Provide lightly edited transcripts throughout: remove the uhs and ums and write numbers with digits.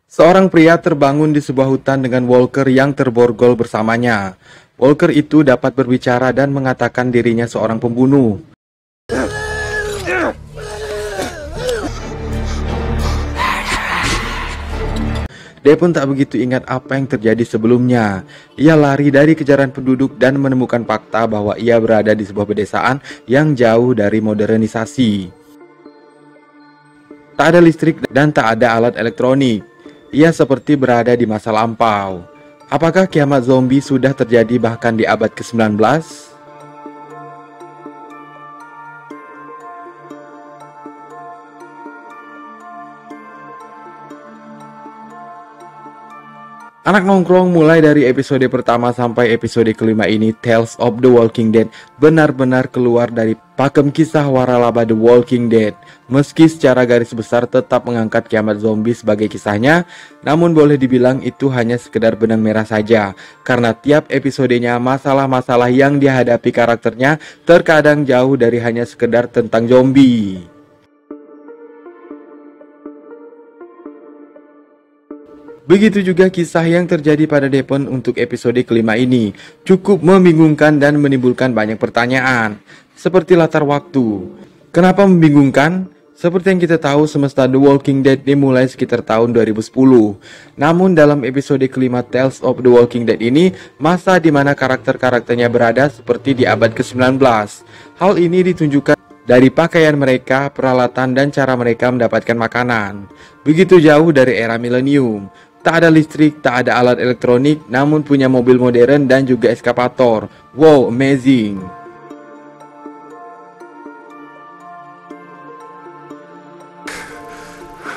Seorang pria terbangun di sebuah hutan dengan Walker yang terborgol bersamanya. Walker itu dapat berbicara dan mengatakan dirinya seorang pembunuh. Dia pun tak begitu ingat apa yang terjadi sebelumnya. Ia lari dari kejaran penduduk dan menemukan fakta bahwa ia berada di sebuah pedesaan yang jauh dari modernisasi. Tak ada listrik dan tak ada alat elektronik. Ia seperti berada di masa lampau. Apakah kiamat zombie sudah terjadi bahkan di abad ke-19? Anak nongkrong mulai dari episode pertama sampai episode kelima ini, Tales of the Walking Dead benar-benar keluar dari pakem kisah waralaba The Walking Dead. Meski secara garis besar tetap mengangkat kiamat zombie sebagai kisahnya, namun boleh dibilang itu hanya sekedar benang merah saja. Karena tiap episodenya masalah-masalah yang dihadapi karakternya terkadang jauh dari hanya sekedar tentang zombie. Begitu juga kisah yang terjadi pada Depen untuk episode kelima ini. Cukup membingungkan dan menimbulkan banyak pertanyaan. Seperti latar waktu. Kenapa membingungkan? Seperti yang kita tahu, semesta The Walking Dead dimulai sekitar tahun 2010. Namun dalam episode kelima Tales of the Walking Dead ini, masa di mana karakter-karakternya berada seperti di abad ke-19. Hal ini ditunjukkan dari pakaian mereka, peralatan, dan cara mereka mendapatkan makanan. Begitu jauh dari era milenium. Tak ada listrik, tak ada alat elektronik, namun punya mobil modern dan juga eskapator. Wow, amazing!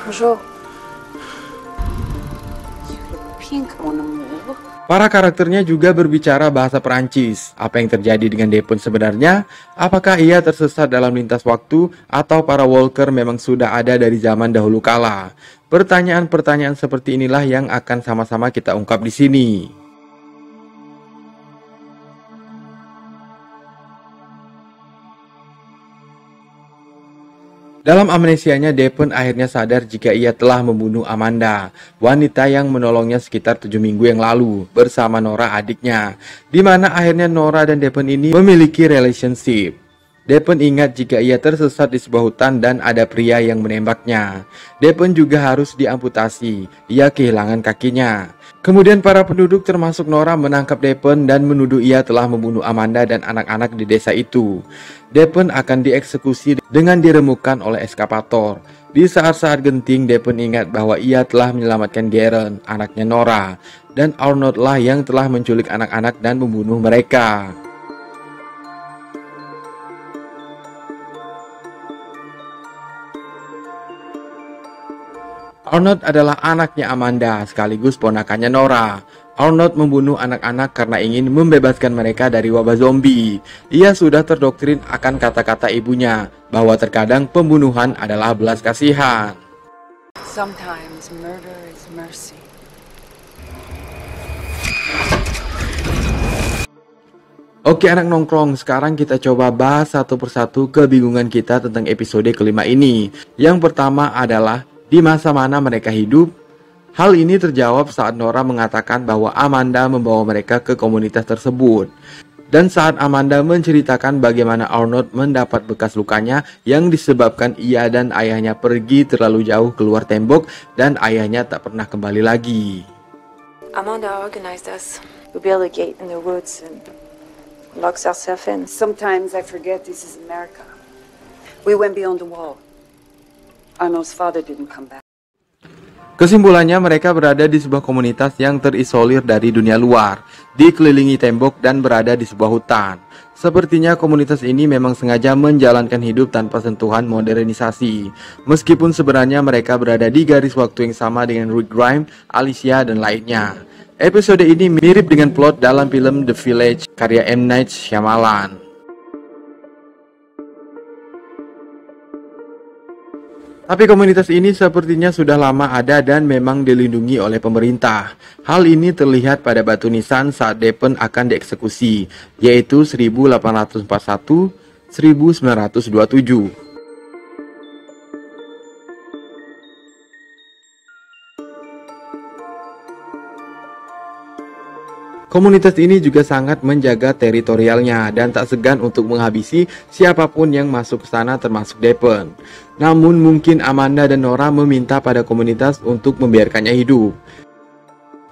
Bonjour. You look pink, mon amour. Para karakternya juga berbicara bahasa Perancis. Apa yang terjadi dengan Depen sebenarnya? Apakah ia tersesat dalam lintas waktu atau para Walker memang sudah ada dari zaman dahulu kala? Pertanyaan-pertanyaan seperti inilah yang akan sama-sama kita ungkap di sini. Dalam amnesianya, Depen akhirnya sadar jika ia telah membunuh Amanda, wanita yang menolongnya sekitar 7 minggu yang lalu bersama Nora adiknya, di mana akhirnya Nora dan Depen ini memiliki relationship. Depen ingat jika ia tersesat di sebuah hutan dan ada pria yang menembaknya. Depen juga harus diamputasi, ia kehilangan kakinya. Kemudian para penduduk termasuk Nora menangkap Depen dan menuduh ia telah membunuh Amanda dan anak-anak di desa itu. Depen akan dieksekusi dengan diremukkan oleh eskapator. Di saat-saat genting, Depen ingat bahwa ia telah menyelamatkan Garen, anaknya Nora, dan Arnold lah yang telah menculik anak-anak dan membunuh mereka. Arnold adalah anaknya Amanda, sekaligus ponakannya Nora. Arnold membunuh anak-anak karena ingin membebaskan mereka dari wabah zombie. Ia sudah terdoktrin akan kata-kata ibunya, bahwa terkadang pembunuhan adalah belas kasihan. Sometimes murder is mercy. Oke anak nongkrong, sekarang kita coba bahas satu persatu kebingungan kita tentang episode kelima ini. Yang pertama adalah, di masa mana mereka hidup? Hal ini terjawab saat Nora mengatakan bahwa Amanda membawa mereka ke komunitas tersebut. Dan saat Amanda menceritakan bagaimana Arnold mendapat bekas lukanya yang disebabkan ia dan ayahnya pergi terlalu jauh keluar tembok dan ayahnya tak pernah kembali lagi. Amanda organized us. We built a gate in the woods and locks ourselves in. Sometimes I forget this is America. We went beyond the wall. Arnold's father didn't come back. Kesimpulannya, mereka berada di sebuah komunitas yang terisolir dari dunia luar, dikelilingi tembok dan berada di sebuah hutan. Sepertinya komunitas ini memang sengaja menjalankan hidup tanpa sentuhan modernisasi. Meskipun sebenarnya mereka berada di garis waktu yang sama dengan Rick Grimes, Alicia, dan lainnya. Episode ini mirip dengan plot dalam film The Village karya M. Night Shyamalan. Tapi komunitas ini sepertinya sudah lama ada dan memang dilindungi oleh pemerintah. Hal ini terlihat pada batu nisan saat Depen akan dieksekusi, yaitu 1841-1927. Komunitas ini juga sangat menjaga teritorialnya dan tak segan untuk menghabisi siapapun yang masuk ke sana termasuk Dapon. Namun mungkin Amanda dan Nora meminta pada komunitas untuk membiarkannya hidup.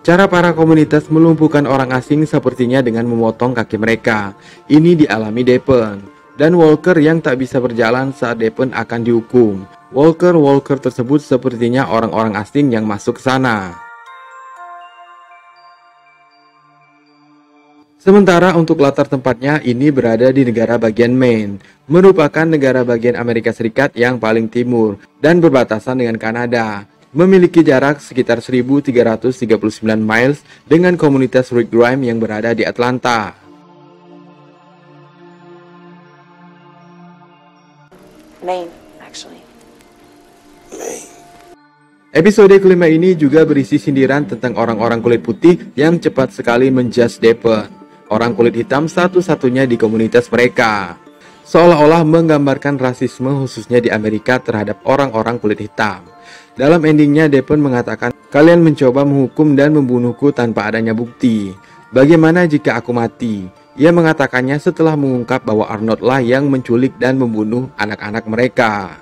Cara para komunitas melumpuhkan orang asing sepertinya dengan memotong kaki mereka. Ini dialami Dapon dan Walker yang tak bisa berjalan saat Dapon akan dihukum. Walker tersebut sepertinya orang-orang asing yang masuk ke sana. Sementara untuk latar tempatnya ini berada di negara bagian Maine, merupakan negara bagian Amerika Serikat yang paling timur dan berbatasan dengan Kanada. Memiliki jarak sekitar 1339 miles dengan komunitas Rick Grimes yang berada di Atlanta. Maine, actually. Episode kelima ini juga berisi sindiran tentang orang-orang kulit putih yang cepat sekali menjudge Dapon, orang kulit hitam satu-satunya di komunitas mereka, seolah-olah menggambarkan rasisme khususnya di Amerika terhadap orang-orang kulit hitam. Dalam endingnya Dapon mengatakan, kalian mencoba menghukum dan membunuhku tanpa adanya bukti. Bagaimana jika aku mati? Ia mengatakannya setelah mengungkap bahwa Arnold lah yang menculik dan membunuh anak-anak mereka.